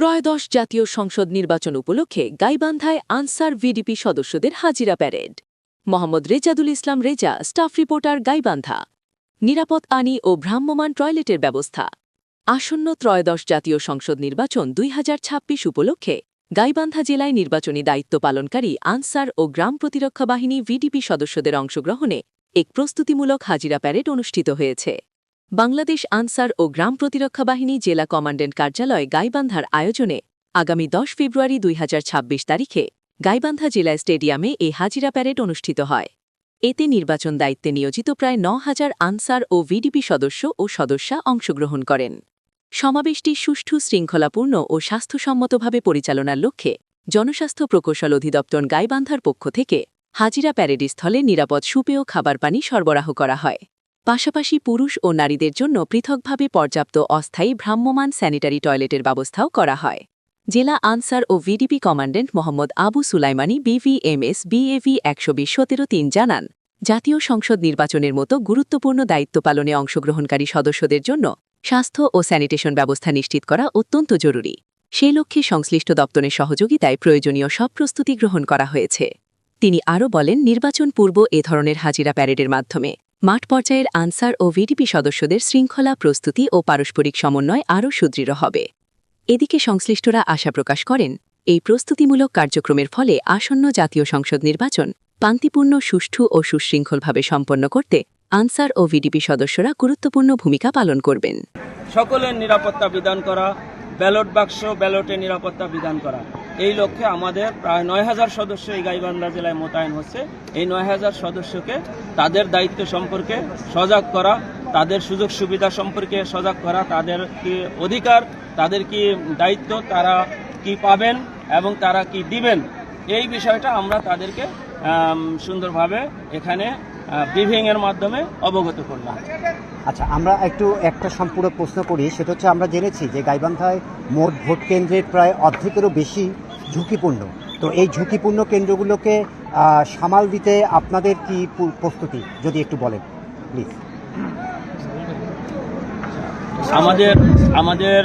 ত্রয়োদশ জাতীয় সংসদ নির্বাচন উপলক্ষে গাইবান্ধায় আনসার ভিডিপি সদস্যদের হাজিরা parade. Mohammad রেজাদুল Islam Reza, staff reporter, Gaibandha. নিরাপদ পানি ও ভ্রাম্যমাণ টয়লেটের ব্যবস্থা। আসন্ন ত্রয়োদশ জাতীয় সংসদ নির্বাচন ২০২৬ উপলক্ষে গাইবান্ধা জেলায় নির্বাচনী দায়িত্ব পালনকারী আনসার ও গ্রাম প্রতিরক্ষা বাহিনী ভিডিপি সদস্যদের অংশগ্রহণে এক প্রস্তুতিমূলক হাজিরা প্যারেড অনুষ্ঠিত হয়েছে। বাংলাদেশ আনসার ও গ্রাম প্রতিরক্ষা বাহিনী জেলা কমান্ড্যান্ট কার্যালয় গাইবান্ধার আয়োজনে আগামী ১০ ফেব্রুয়ারি ২০২৬ তারিখে গাইবান্ধা জেলা স্টেডিয়ামে এই হাজিরা প্যারেড অনুষ্ঠিত হয়। এতে নির্বাচন দায়িত্বে নিয়োজিত প্রায় ৯,০০০ আনসার ও ভিডিপি সদস্য ও সদস্যা অংশগ্রহণ করেন। সমাবেশটি সুষ্ঠু, শৃঙ্খলাপূর্ণ ও স্বাস্থ্যসম্মতভাবে পরিচালনার লক্ষ্যে জনস্বাস্থ্য প্রকৌশল অধিদপ্তর গাইবান্ধার পক্ষ থেকে হাজিরা প্যারেড স্থলে নিরাপদ সুপেয় খাবার পানি সরবরাহ করা হয়। পাশাপাশি পুরুষ ও নারীদের জন্য পৃথকভাবে পর্যাপ্ত অস্থায়ী ভ্রাম্যমাণ স্যানিটারি টয়লেটের ব্যবস্থাও করা হয়। জেলা আনসার ও VDP commandant Mohammad Abu Sulaimani BVMS BAV ১২০-১৭-৩ জানান, জাতীয় সংসদ নির্বাচনের মতো গুরুত্বপূর্ণ দায়িত্ব পালনে অংশগ্রহণকারী সদস্যদের জন্য স্বাস্থ্য ও স্যানিটেশন ব্যবস্থা নিশ্চিত করা অত্যন্ত জরুরি। সেই লক্ষ্যে সংশ্লিষ্ট দপ্তরের সহযোগিতায় প্রয়োজনীয় সব প্রস্তুতি গ্রহণ করা হয়েছে। তিনি আরও বলেন, নির্বাচন পূর্ব এ ধরনের হাজিরা প্যারেডের মাধ্যমে মাঠ পর্যায়ের আনসার ও ভিডিপি সদস্যদের শৃঙ্খলা, প্রস্তুতি ও পারস্পরিক সমন্বয় আরও সুদৃঢ় হবে। এদিকে সংশ্লিষ্টরা আশা প্রকাশ করেন, এই প্রস্তুতিমূলক কার্যক্রমের ফলে আসন্ন জাতীয় সংসদ নির্বাচন শান্তিপূর্ণ, সুষ্ঠু ও সুশৃঙ্খলভাবে সম্পন্ন করতে আনসার ও ভিডিপি সদস্যরা গুরুত্বপূর্ণ ভূমিকা পালন করবেন। সকলের নিরাপত্তা বিধান করা, ব্যালট বাক্স, ব্যালটের নিরাপত্তা বিধান করা, এই লক্ষ্যে আমাদের প্রায় ৯,০০০ সদস্য এই গাইবান্ধা জেলায় মোতায়েন হচ্ছে। এই ৯,০০০ সদস্যকে তাদের দায়িত্ব সম্পর্কে সজাগ করা, তাদের সুযোগ সুবিধা সম্পর্কে সজাগ করা, তাদের কি অধিকার, তাদের কি দায়িত্ব, তারা কি পাবেন এবং তারা কি দিবেন, এই বিষয়টা আমরা তাদেরকে সুন্দরভাবে এখানে ব্রিফিংয়ের মাধ্যমে অবগত করলাম। আচ্ছা, আমরা একটা সম্পূরক প্রশ্ন করি। সেটা হচ্ছে, আমরা জেনেছি যে গাইবান্ধায় মোট ভোট কেন্দ্রের প্রায় অর্ধেকেরও বেশি ঝুঁকিপূর্ণ। তো এই ঝুঁকিপূর্ণ কেন্দ্রগুলোকে সামাল দিতে আপনাদের কি প্রস্তুতি, যদি একটু বলেন প্লিজ। আমাদের